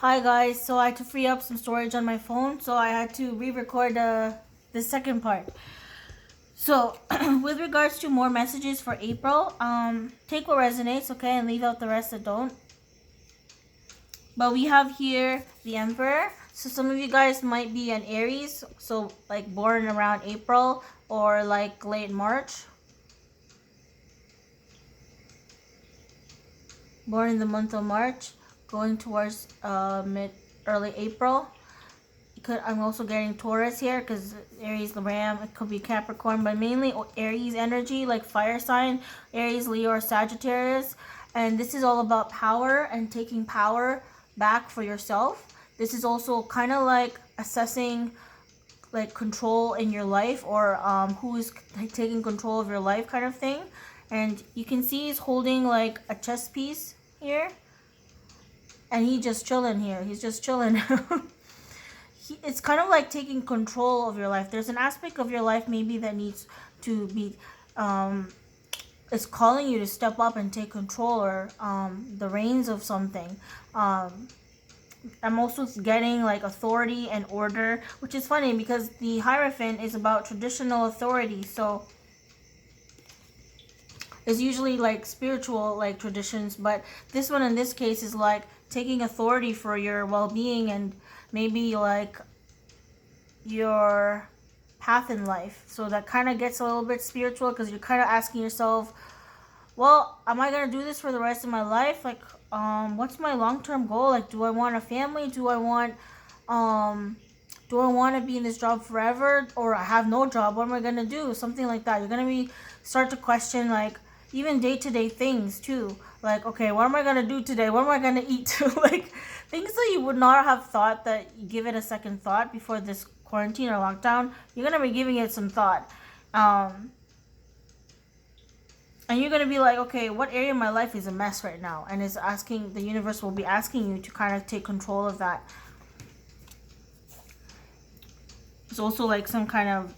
Hi guys, so I had to free up some storage on my phone, so I had to re-record the second part. So, with regards to more messages for April, take what resonates, okay, and leave out the rest that don't. But we have here the Emperor. So some of you guys might be an Aries, so like born around April or like late March. Born in the month of March, going towards early April. I'm also getting Taurus here because Aries, the Ram, it could be Capricorn, but mainly Aries energy, like fire sign, Aries, Leo, or Sagittarius. And this is all about power and taking power back for yourself. This is also kind of like assessing like control in your life, or who is taking control of your life kind of thing. And you can see he's holding like a chess piece here. And he's just chilling here. He's just chilling. It's kind of like taking control of your life. There's an aspect of your life maybe that needs to be, it's calling you to step up and take control, or the reins of something. I'm also getting like authority and order, which is funny because the Hierophant is about traditional authority. So it's usually like spiritual like traditions, but this one in this case is like taking authority for your well-being and maybe like your path in life. So that kind of gets a little bit spiritual because you're kind of asking yourself, well, am I gonna do this for the rest of my life? Like, what's my long-term goal? Like, do I want a family? Do I want to be in this job forever, or I have no job? What am I gonna do? Something like that. You're gonna start to question like even day-to-day things too. Like, okay, what am I gonna do today? What am I gonna eat? Like things that you would not have thought that you give it a second thought before this quarantine or lockdown. You're gonna be giving it some thought. And you're going to be like, okay, what area of my life is a mess right now? And the universe will be asking you to kind of take control of that. It's also like some kind of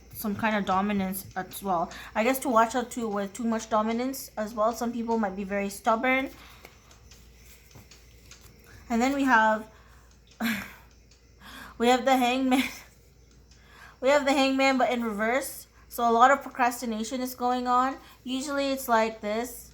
dominance as well. I guess to watch out too with too much dominance as well. Some people might be very stubborn. And then we have the Hangman. We have the Hangman, but in reverse. So a lot of procrastination is going on. Usually it's like this,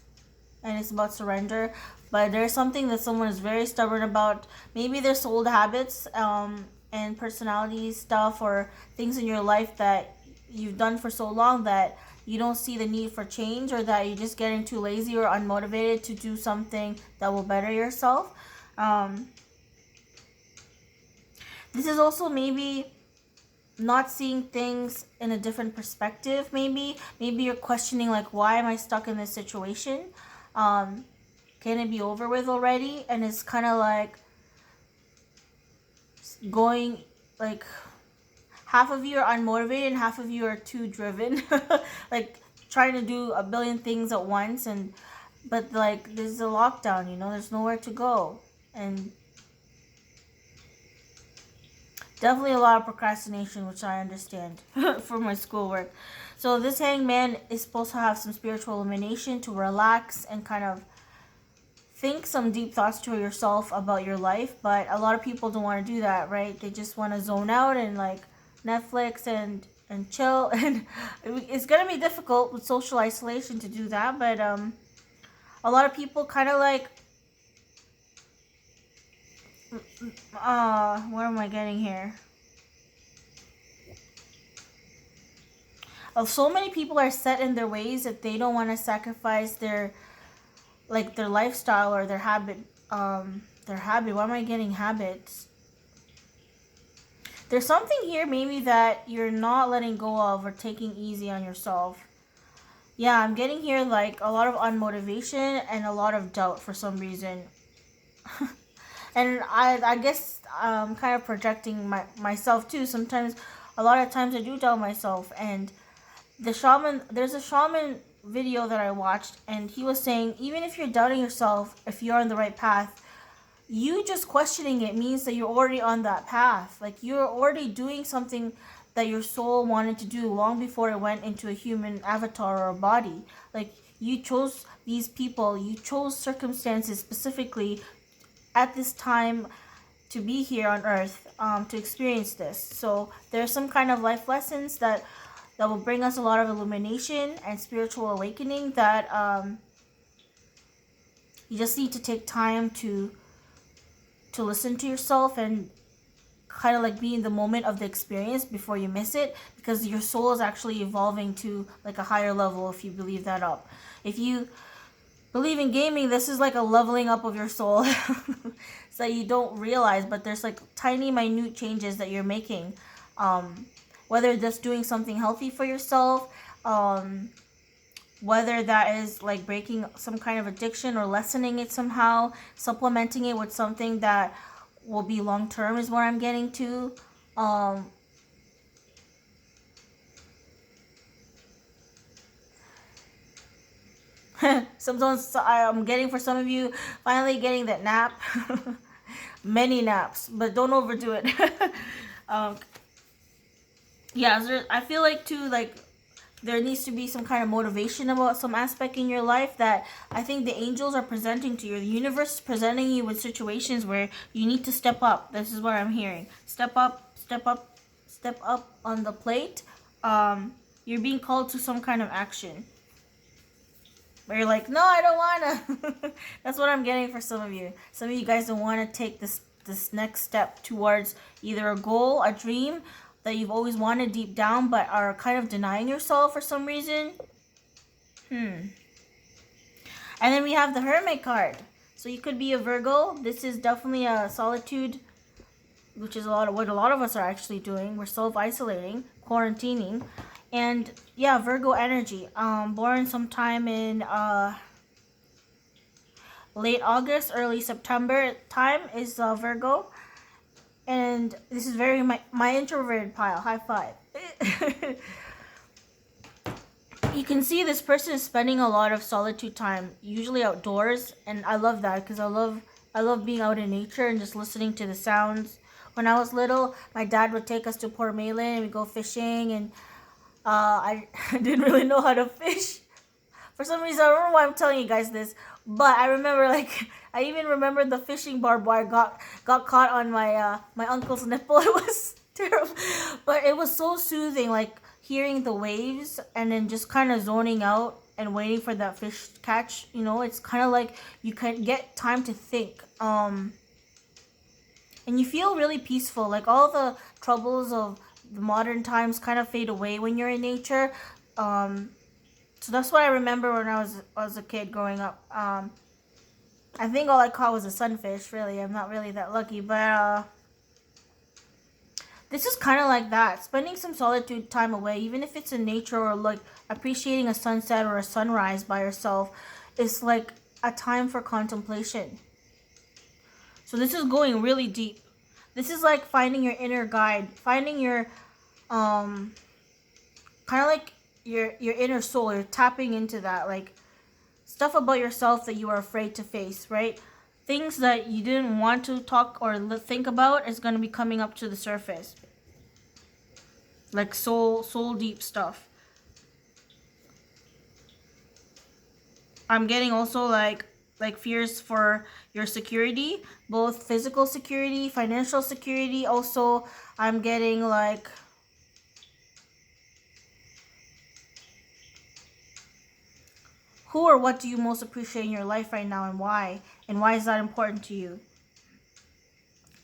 and it's about surrender. But there's something that someone is very stubborn about. Maybe there's old habits and personality stuff, or things in your life that you've done for so long that you don't see the need for change, or that you're just getting too lazy or unmotivated to do something that will better yourself. This is also maybe not seeing things in a different perspective. Maybe you're questioning like, why am I stuck in this situation? Can it be over with already? And it's kind of like going like half of you are unmotivated and half of you are too driven. Like trying to do a billion things at once, but like there's a lockdown, there's nowhere to go. And definitely a lot of procrastination, which I understand for my schoolwork. So this Hangman is supposed to have some spiritual illumination to relax and kind of think some deep thoughts to yourself about your life. But a lot of people don't want to do that, right? They just want to zone out and like Netflix and chill. And it's going to be difficult with social isolation to do that. But a lot of people kind of like, what am I getting here? So many people are set in their ways that they don't want to sacrifice their lifestyle or their habit. Why am I getting habits? There's something here maybe that you're not letting go of or taking easy on yourself. Yeah, I'm getting here like a lot of unmotivation and a lot of doubt for some reason. And I guess I'm kind of projecting myself too. Sometimes, a lot of times I do doubt myself. And there's a shaman video that I watched, and he was saying, even if you're doubting yourself, if you're on the right path, you just questioning it means that you're already on that path. Like you're already doing something that your soul wanted to do long before it went into a human avatar or a body. Like you chose these people, you chose circumstances specifically at this time to be here on earth, to experience this. So there's some kind of life lessons that will bring us a lot of illumination and spiritual awakening that you just need to take time to listen to yourself and kind of like be in the moment of the experience before you miss it, because your soul is actually evolving to like a higher level if you believe that up. If you believe in gaming, this is like a leveling up of your soul. So you don't realize, but there's like tiny minute changes that you're making, whether that's doing something healthy for yourself, whether that is like breaking some kind of addiction or lessening it somehow, supplementing it with something that will be long term is what I'm getting to. Sometimes I'm getting, for some of you, finally getting that nap. Many naps, but don't overdo it. Yeah, I feel like too, like there needs to be some kind of motivation about some aspect in your life that I think the angels are presenting to you. The universe is presenting you with situations where you need to step up. This is what I'm hearing. Step up, step up, step up on the plate. You're being called to some kind of action. Where you're like, no, I don't want to. That's what I'm getting for some of you. Some of you guys don't want to take this next step towards either a goal, a dream that you've always wanted deep down, but are kind of denying yourself for some reason. And then we have the Hermit card. So you could be a Virgo. This is definitely a solitude, which is what a lot of us are actually doing. We're self-isolating, quarantining. And yeah, Virgo energy. Born sometime in late August, early September time is Virgo. And this is very my introverted pile. High five. You can see this person is spending a lot of solitude time, usually outdoors, and I love that because I love being out in nature and just listening to the sounds. When I was little, my dad would take us to Port Maitland and we'd go fishing, and I didn't really know how to fish. For some reason, I don't know why I'm telling you guys this, but I remember, like, I even remember the fishing barbed wire got caught on my my uncle's nipple. It was terrible, but it was so soothing, like hearing the waves and then just kind of zoning out and waiting for that fish to catch. You know, it's kind of like you can get time to think, and you feel really peaceful. Like all the troubles of the modern times kind of fade away when you're in nature. So that's what I remember when I was a kid growing up. I think all I caught was a sunfish, really. I'm not really that lucky, but this is kind of like that. Spending some solitude time away, even if it's in nature or like appreciating a sunset or a sunrise by yourself, is like a time for contemplation. So this is going really deep. This is like finding your inner guide, finding your kind of like your inner soul. You're tapping into that, like stuff about yourself that you are afraid to face, right? Things that you didn't want to talk or think about is going to be coming up to the surface, like soul deep stuff. I'm getting also like fears for your security, both physical security, financial security. Also, I'm getting like who or what do you most appreciate in your life right now, and why? And why is that important to you?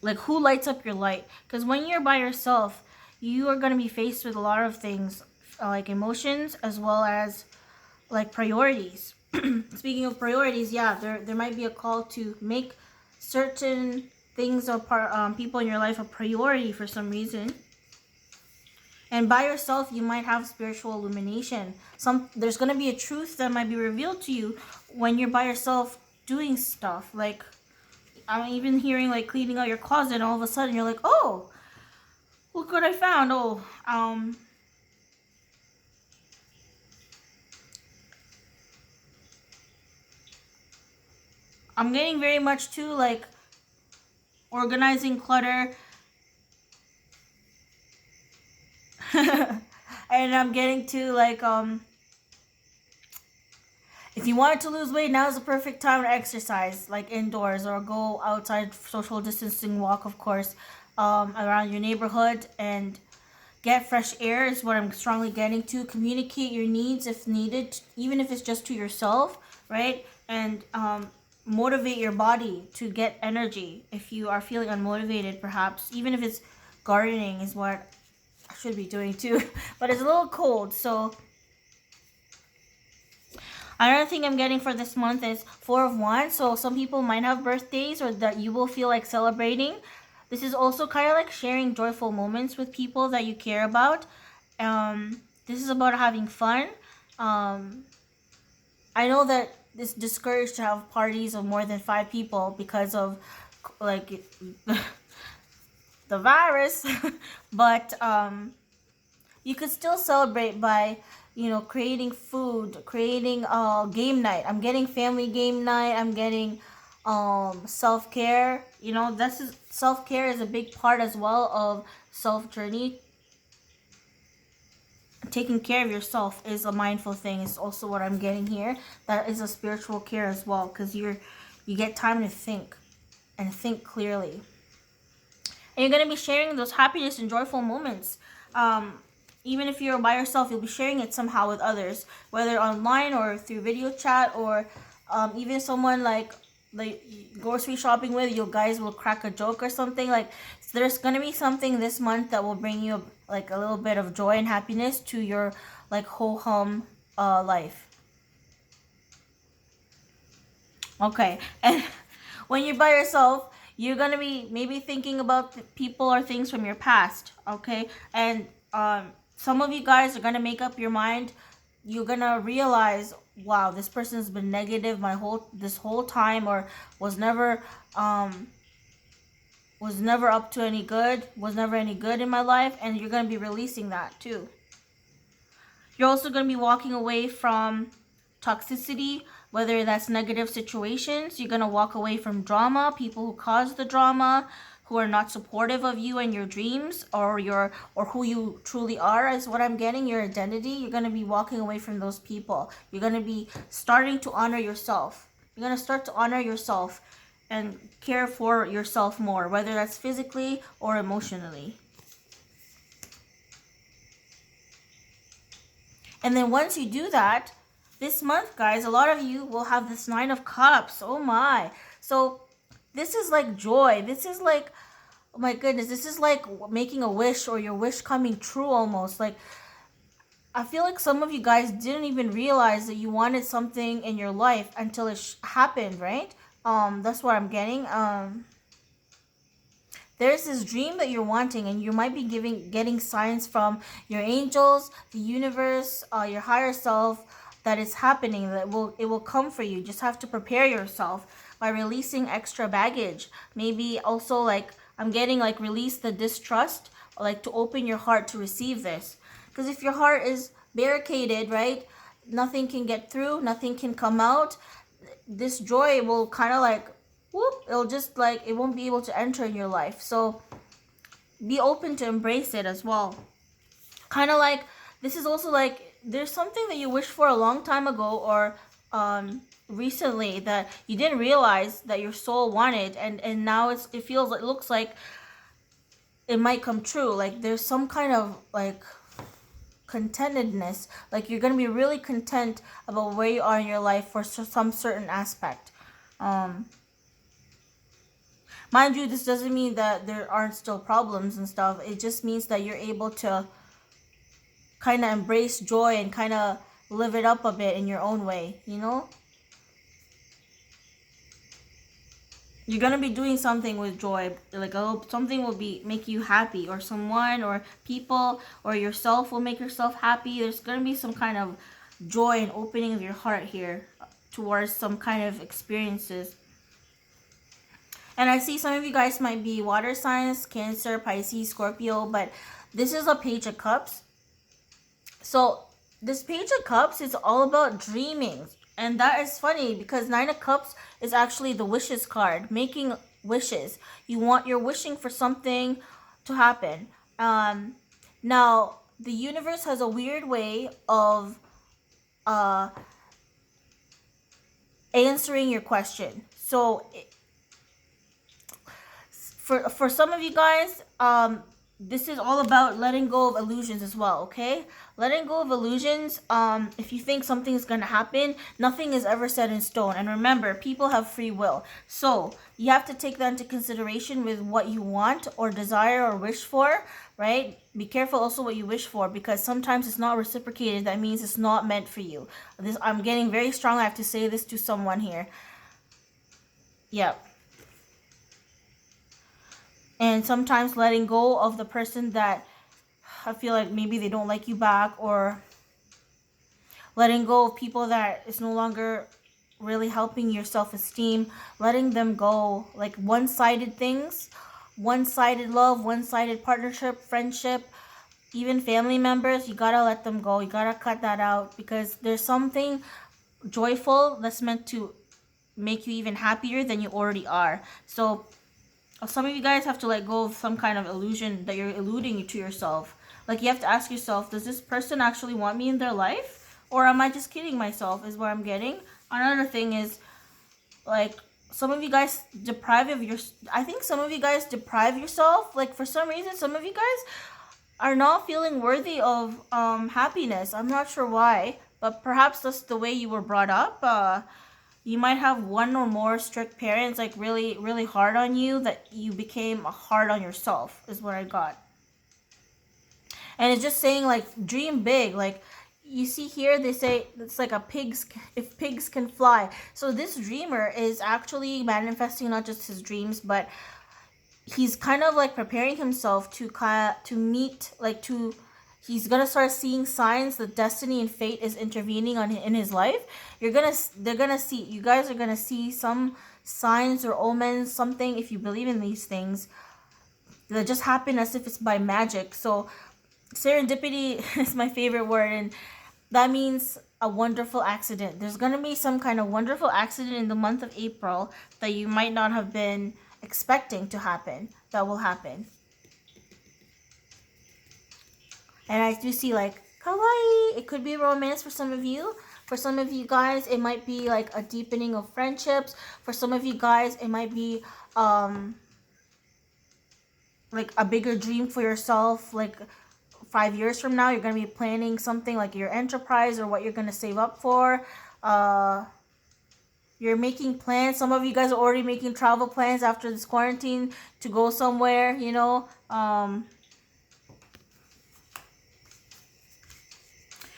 Like, who lights up your light? Because when you're by yourself, you are going to be faced with a lot of things, like emotions as well as like priorities. Speaking of priorities, yeah, there might be a call to make certain things or people in your life a priority for some reason. And by yourself, you might have spiritual illumination. There's going to be a truth that might be revealed to you when you're by yourself doing stuff. Like, I'm even hearing like cleaning out your closet, and all of a sudden you're like, oh, look what I found. Oh, I'm getting very much too like organizing clutter. And I'm getting to like If you wanted to lose weight, now is the perfect time to exercise, like indoors, or go outside, social distancing walk, of course, around your neighborhood, and get fresh air is what I'm strongly getting to. Communicate your needs if needed, even if it's just to yourself, right? And motivate your body to get energy if you are feeling unmotivated, perhaps. Even if it's gardening is what I should be doing too. But it's a little cold, so another thing I'm getting for this month is Four of Wands. So some people might have birthdays or that you will feel like celebrating. This is also kind of like sharing joyful moments with people that you care about. This is about having fun. I know that it's discouraged to have parties of more than 5 people because of like the virus, but you could still celebrate by, creating food, creating game night. I'm getting family game night. I'm getting self-care. Self-care is a big part as well of self-journey. Taking care of yourself is a mindful thing. It's also what I'm getting here. That is a spiritual care as well, because you get time to think and think clearly. And you're going to be sharing those happiness and joyful moments. Even if you're by yourself, you'll be sharing it somehow with others, whether online or through video chat, or even someone like grocery shopping with. You guys will crack a joke or something. Like, there's going to be something this month that will bring you like a little bit of joy and happiness to your like ho-hum life. Okay. And when you're by yourself, you're going to be maybe thinking about people or things from your past. Okay. And some of you guys are going to make up your mind. You're going to realize, wow, this person's been negative this whole time, or was never up to any good, was never any good in my life, and you're going to be releasing that too. You're also going to be walking away from toxicity, whether that's negative situations. You're going to walk away from drama, people who cause the drama, who are not supportive of you and your dreams, or who you truly are, is what I'm getting, your identity. You're going to be walking away from those people. You're going to be starting to honor yourself. You're going to start to honor yourself and care for yourself more, whether that's physically or emotionally. And then once you do that, this month, guys, a lot of you will have this 9 of Cups. Oh my. So this is like joy. This is like, oh my goodness, this is like making a wish, or your wish coming true almost. Like, I feel like some of you guys didn't even realize that you wanted something in your life until it happened, right? That's what I'm getting. There's this dream that you're wanting, and you might be getting signs from your angels, the universe, your higher self, that is happening, that it will come for you. Just have to prepare yourself by releasing extra baggage. Maybe also, like, I'm getting like release the distrust, or like to open your heart to receive this. Because if your heart is barricaded, right, nothing can get through, nothing can come out. This joy will kind of like, whoop, it'll just like, it won't be able to enter in your life. So be open to embrace it as well. Kind of like, this is also like, there's something that you wished for a long time ago, or recently, that you didn't realize that your soul wanted, and now it looks like it might come true. Like, there's some kind of like contentedness. Like, you're gonna be really content about where you are in your life for some certain aspect. Mind you, this doesn't mean that there aren't still problems and stuff. It just means that you're able to kind of embrace joy and kind of live it up a bit in your own way, You're going to be doing something with joy. Like, something will make you happy, or someone or people or yourself will make yourself happy. There's going to be some kind of joy and opening of your heart here towards some kind of experiences. And I see some of you guys might be water signs, Cancer, Pisces, Scorpio, but this is a Page of Cups. So this Page of Cups is all about dreaming. And that is funny, because 9 of Cups is actually the wishes card, making wishes. You're wishing for something to happen. Now, the universe has a weird way of answering your question. So for some of you guys, this is all about letting go of illusions as well, okay? Letting go of illusions. If you think something is gonna happen, nothing is ever set in stone. And remember, people have free will. So you have to take that into consideration with what you want or desire or wish for, right? Be careful also what you wish for, because sometimes it's not reciprocated. That means it's not meant for you. This, I'm getting very strong. I have to say this to someone here. Yep. And sometimes letting go of the person that I feel like maybe they don't like you back, or letting go of people that is no longer really helping your self-esteem, letting them go, like one-sided things, one-sided love, one-sided partnership, friendship, even family members, you gotta let them go. You gotta cut that out, because there's something joyful that's meant to make you even happier than you already are. So some of you guys have to let go of some kind of illusion that you're eluding to yourself. Like, you have to ask yourself, does this person actually want me in their life? Or am I just kidding myself, is what I'm getting. Another thing is, like, some of you guys I think some of you guys deprive yourself. Like, for some reason, some of you guys are not feeling worthy of happiness. I'm not sure why, but perhaps that's the way you were brought up. You might have one or more strict parents, like really, really hard on you, that you became hard on yourself, is what I got. And it's just saying, like, dream big. Like, you see here, they say it's like if pigs can fly. So this dreamer is actually manifesting not just his dreams, but he's kind of like preparing himself to meet, like, he's gonna start seeing signs that destiny and fate is intervening in his life. You guys are gonna see some signs or omens, something, if you believe in these things, that just happen as if it's by magic. So serendipity is my favorite word, and that means a wonderful accident. There's gonna be some kind of wonderful accident in the month of April that you might not have been expecting to happen. That will happen. And I do see, like, kawaii. It could be romance for some of you. For some of you guys, it might be like a deepening of friendships. For some of you guys, it might be like a bigger dream for yourself. Like 5 years from now, you're going to be planning something like your enterprise or what you're going to save up for. You're making plans. Some of you guys are already making travel plans after this quarantine to go somewhere, you know.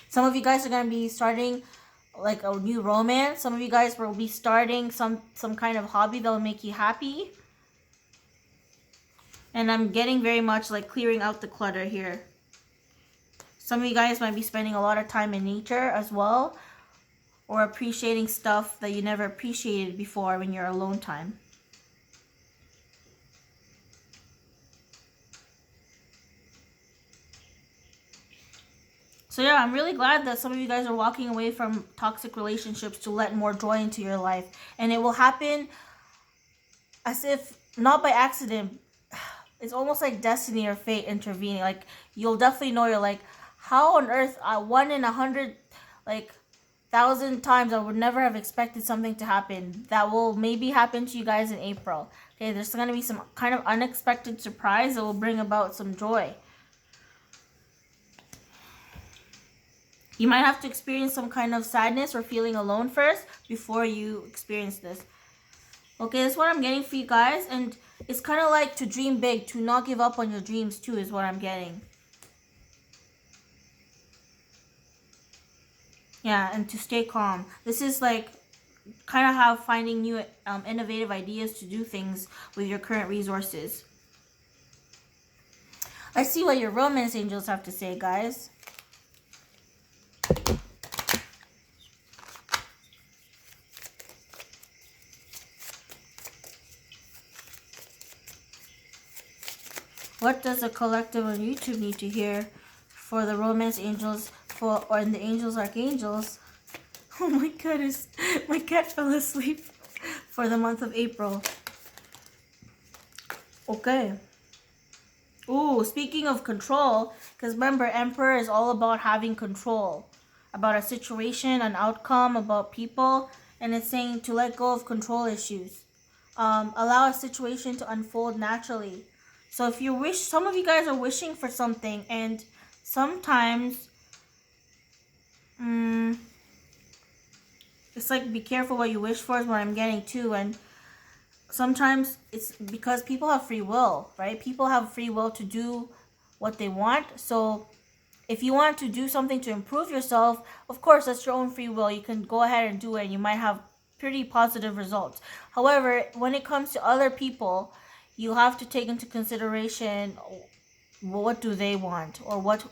Some of you guys are going to be starting like a new romance. Some of you guys will be starting some kind of hobby that will make you happy. And I'm getting very much like clearing out the clutter here. Some of you guys might be spending a lot of time in nature as well, or appreciating stuff that you never appreciated before when you're alone time. So yeah, I'm really glad that some of you guys are walking away from toxic relationships to let more joy into your life. And it will happen as if not by accident. It's almost like destiny or fate intervening. Like, you'll definitely know, you're like, how on earth, 1 in 100, like 1,000 times, I would never have expected something to happen. That will maybe happen to you guys in April. Okay, there's going to be some kind of unexpected surprise that will bring about some joy. You might have to experience some kind of sadness or feeling alone first before you experience this. Okay, that's what I'm getting for you guys. And it's kind of like to dream big, to not give up on your dreams too, is what I'm getting. Yeah, and to stay calm. This is like kind of how finding new innovative ideas to do things with your current resources. Let's see what your romance angels have to say, guys. What does a collective on YouTube need to hear for the romance angels or the angels archangels? Oh my goodness, my cat fell asleep for the month of April. Okay. Ooh, speaking of control, because remember, Emperor is all about having control. About a situation, an outcome, about people. And it's saying to let go of control issues. Allow a situation to unfold naturally. So if you wish, some of you guys are wishing for something, and sometimes it's like be careful what you wish for is what I'm getting too. And sometimes it's because people have free will, right? People have free will to do what they want. So if you want to do something to improve yourself, of course, that's your own free will. You can go ahead and do it, and you might have pretty positive results. However, when it comes to other people, you have to take into consideration what do they want, or what,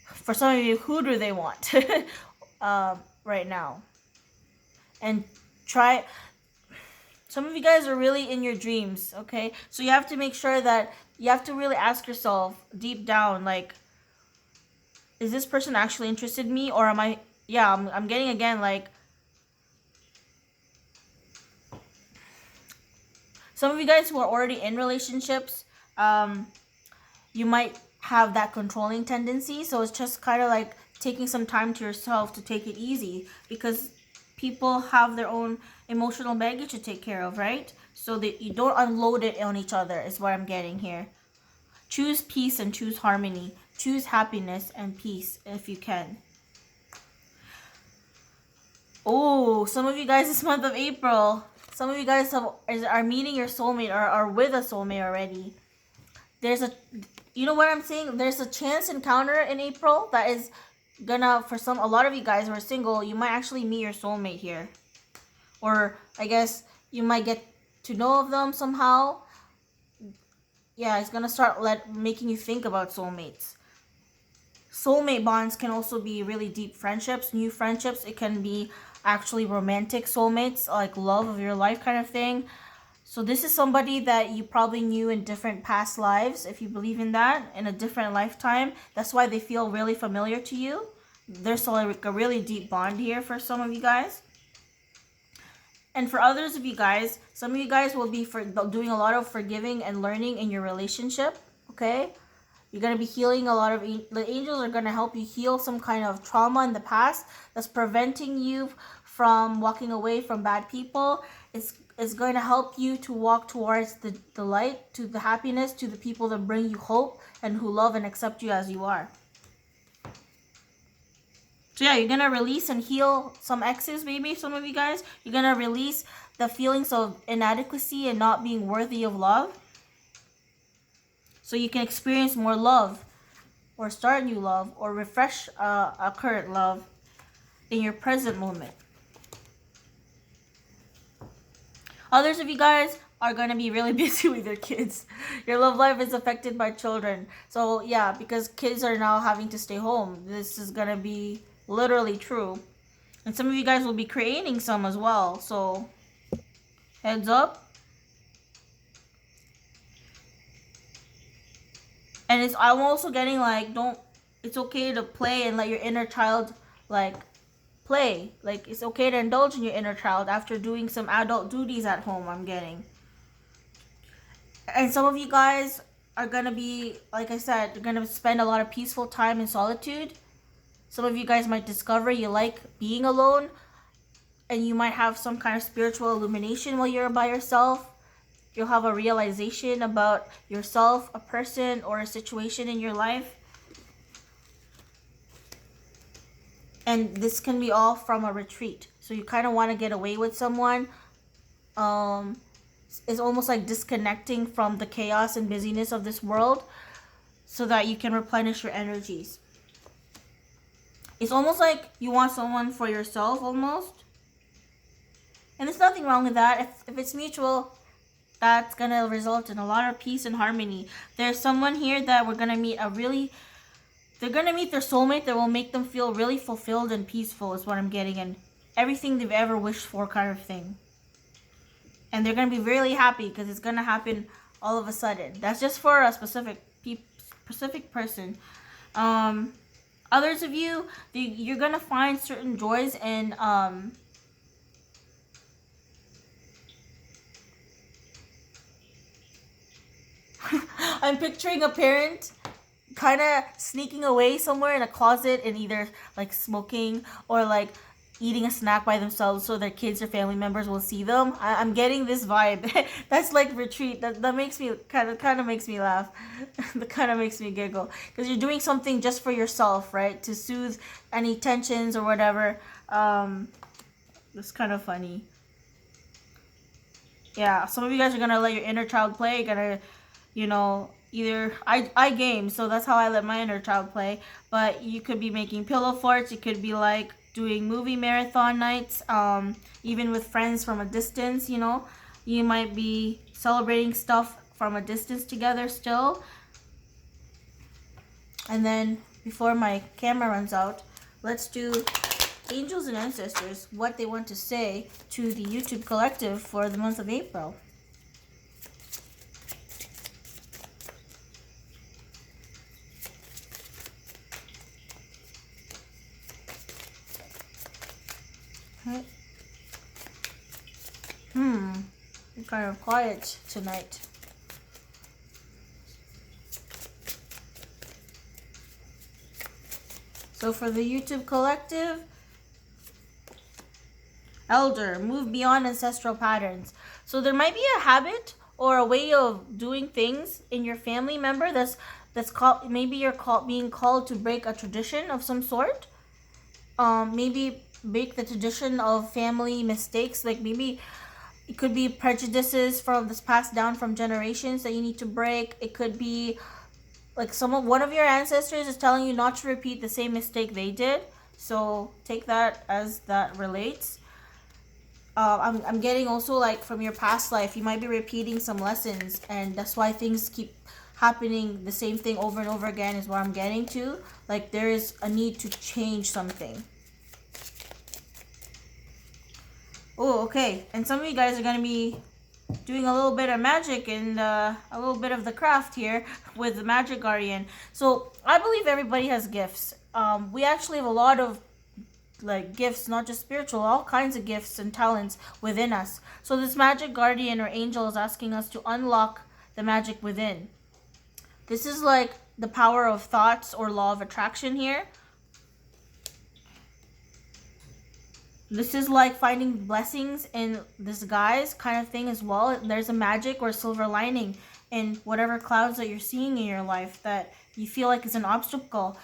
for some of you, who do they want right now. And try, some of you guys are really in your dreams, okay? So you have to make sure that you have to really ask yourself deep down, like, is this person actually interested in me, or am I, I'm getting again, like, some of you guys who are already in relationships, you might have that controlling tendency. So it's just kind of like taking some time to yourself to take it easy, because people have their own emotional baggage to take care of, right? So that you don't unload it on each other is what I'm getting here. Choose peace and choose harmony. Choose happiness and peace if you can. Oh, some of you guys this month of April, some of you guys are meeting your soulmate, or are with a soulmate already. There's a, you know what I'm saying? There's a chance encounter in April that is gonna, for a lot of you guys who are single, you might actually meet your soulmate here. Or I guess you might get to know of them somehow. Yeah, it's gonna start making you think about soulmates. Soulmate bonds can also be really deep friendships, new friendships. It can be actually romantic soulmates, like love of your life kind of thing. So this is somebody that you probably knew in different past lives, if you believe in that, in a different lifetime. That's why they feel really familiar to you. There's like a really deep bond here for some of you guys. And for others of you guys, some of you guys will be doing a lot of forgiving and learning in your relationship, okay? You're going to be healing a lot of, the angels are going to help you heal some kind of trauma in the past that's preventing you from walking away from bad people. It's going to help you to walk towards the light, to the happiness, to the people that bring you hope and who love and accept you as you are. So yeah, you're going to release and heal some exes, maybe, some of you guys. You're going to release the feelings of inadequacy and not being worthy of love. So you can experience more love, or start new love, or refresh a current love in your present moment. Others of you guys are going to be really busy with your kids. Your love life is affected by children. So yeah, because kids are now having to stay home. This is going to be literally true. And some of you guys will be creating some as well. So heads up. And I'm also getting like, it's okay to play and let your inner child like play. Like it's okay to indulge in your inner child after doing some adult duties at home, I'm getting. And some of you guys are going to be, like I said, you're going to spend a lot of peaceful time in solitude. Some of you guys might discover you like being alone, and you might have some kind of spiritual illumination while you're by yourself. You'll have a realization about yourself, a person, or a situation in your life. And this can be all from a retreat. So you kind of want to get away with someone. It's almost like disconnecting from the chaos and busyness of this world so that you can replenish your energies. It's almost like you want someone for yourself almost. And there's nothing wrong with that. If it's mutual, that's going to result in a lot of peace and harmony. There's someone here that we're going to meet they're going to meet their soulmate that will make them feel really fulfilled and peaceful is what I'm getting. And everything they've ever wished for kind of thing. And they're going to be really happy because it's going to happen all of a sudden. That's just for a specific person. Others of you, you're going to find certain joys in I'm picturing a parent kind of sneaking away somewhere in a closet and either like smoking or like eating a snack by themselves so their kids or family members will see them. I'm getting this vibe. That's like retreat. That makes me kind of makes me laugh. That kind of makes me giggle because you're doing something just for yourself, right? To soothe any tensions or whatever. It's kind of funny. Yeah, some of you guys are gonna let your inner child play. You're gonna, you know, either I game, so that's how I let my inner child play. But you could be making pillow forts. You could be like doing movie marathon nights. Even with friends from a distance, you know, you might be celebrating stuff from a distance together still. And then before my camera runs out, let's do angels and ancestors, what they want to say to the YouTube collective for the month of April. Okay. I'm kind of quiet tonight. So for the YouTube collective, elder, move beyond ancestral patterns. So there might be a habit or a way of doing things in your family member that's called, maybe you're being called to break a tradition of some sort. Maybe break the tradition of family mistakes. Like maybe it could be prejudices from this passed down from generations that you need to break. It could be like one of your ancestors is telling you not to repeat the same mistake they did. So take that as that relates. I'm getting also like from your past life, you might be repeating some lessons, and that's why things keep happening. The same thing over and over again is what I'm getting to. Like there is a need to change something. Oh, okay. And some of you guys are going to be doing a little bit of magic and a little bit of the craft here with the magic guardian. So I believe everybody has gifts. We actually have a lot of like gifts, not just spiritual, all kinds of gifts and talents within us. So this magic guardian or angel is asking us to unlock the magic within. This is like the power of thoughts or law of attraction here. This is like finding blessings in disguise kind of thing as well. There's a magic or silver lining in whatever clouds that you're seeing in your life that you feel like is an obstacle.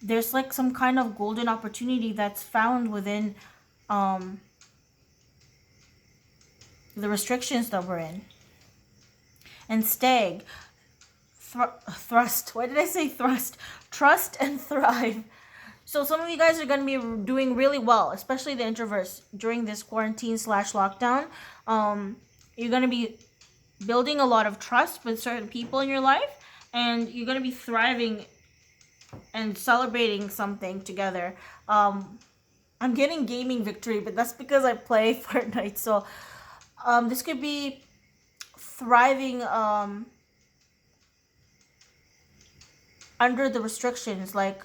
There's like some kind of golden opportunity that's found within the restrictions that we're in. And stag, thrust. Why did I say thrust? Trust and thrive. So some of you guys are going to be doing really well, especially the introverts during this quarantine/lockdown. You're going to be building a lot of trust with certain people in your life, and you're going to be thriving and celebrating something together. I'm getting gaming victory, but that's because I play Fortnite. So this could be thriving under the restrictions. Like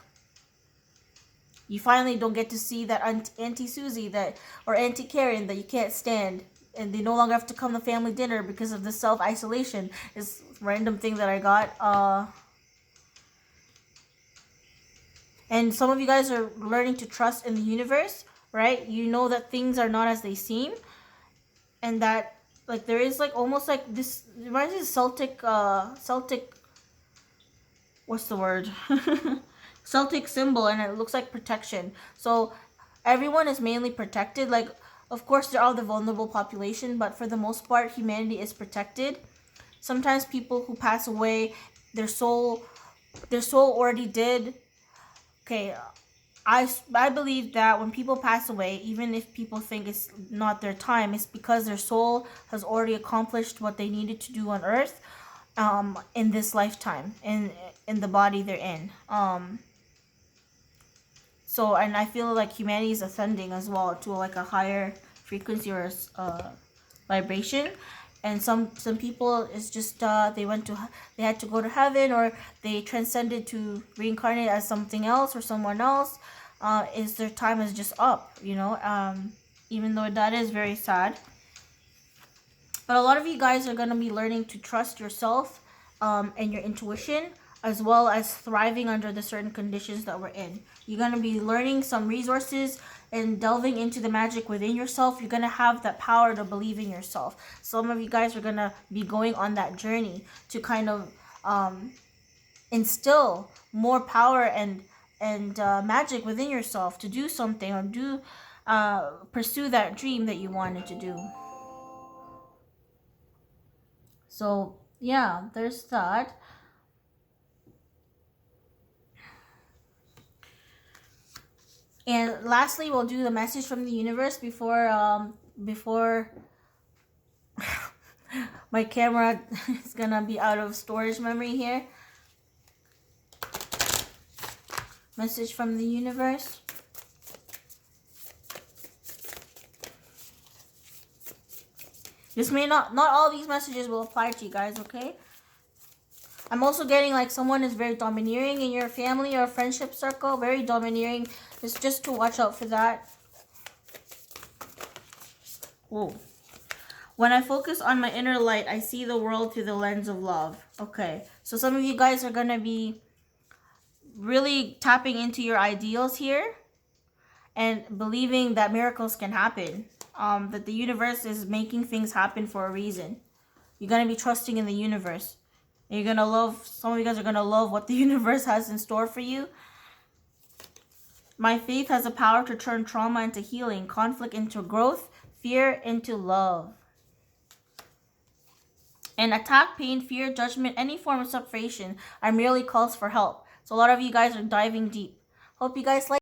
you finally don't get to see that Auntie Susie or Auntie Karen that you can't stand, and they no longer have to come to family dinner because of the self-isolation. This random thing that I got. And some of you guys are learning to trust in the universe, right? You know that things are not as they seem. And that, like, there is, like, almost like this, it reminds me of Celtic, what's the word? Celtic symbol, and it looks like protection. So everyone is mainly protected. Like, of course, there are the vulnerable population, but for the most part, humanity is protected. Sometimes people who pass away, their soul already did. Okay, I believe that when people pass away, even if people think it's not their time, it's because their soul has already accomplished what they needed to do on earth, in this lifetime, in the body they're in. So, and I feel like humanity is ascending as well to like a higher frequency or vibration. And some people is just they had to go to heaven, or they transcended to reincarnate as something else or someone else. Is their time is just up, you know. Even though that is very sad. But a lot of you guys are gonna be learning to trust yourself and your intuition as well as thriving under the certain conditions that we're in. You're going to be learning some resources and delving into the magic within yourself. You're going to have that power to believe in yourself. Some of you guys are going to be going on that journey to kind of instill more power and magic within yourself to do something or pursue that dream that you wanted to do. So yeah, there's that. And lastly, we'll do the message from the universe before my camera is gonna be out of storage memory here. Message from the universe. This may not all these messages will apply to you guys, okay? I'm also getting like someone is very domineering in your family or friendship circle, very domineering. It's just to watch out for that. Whoa. When I focus on my inner light, I see the world through the lens of love. Okay, so some of you guys are going to be really tapping into your ideals here and believing that miracles can happen. That the universe is making things happen for a reason. You're going to be trusting in the universe. And you're going to love, some of you guys are going to love what the universe has in store for you. My faith has the power to turn trauma into healing, conflict into growth, fear into love. And attack, pain, fear, judgment, any form of separation are merely calls for help. So a lot of you guys are diving deep. Hope you guys like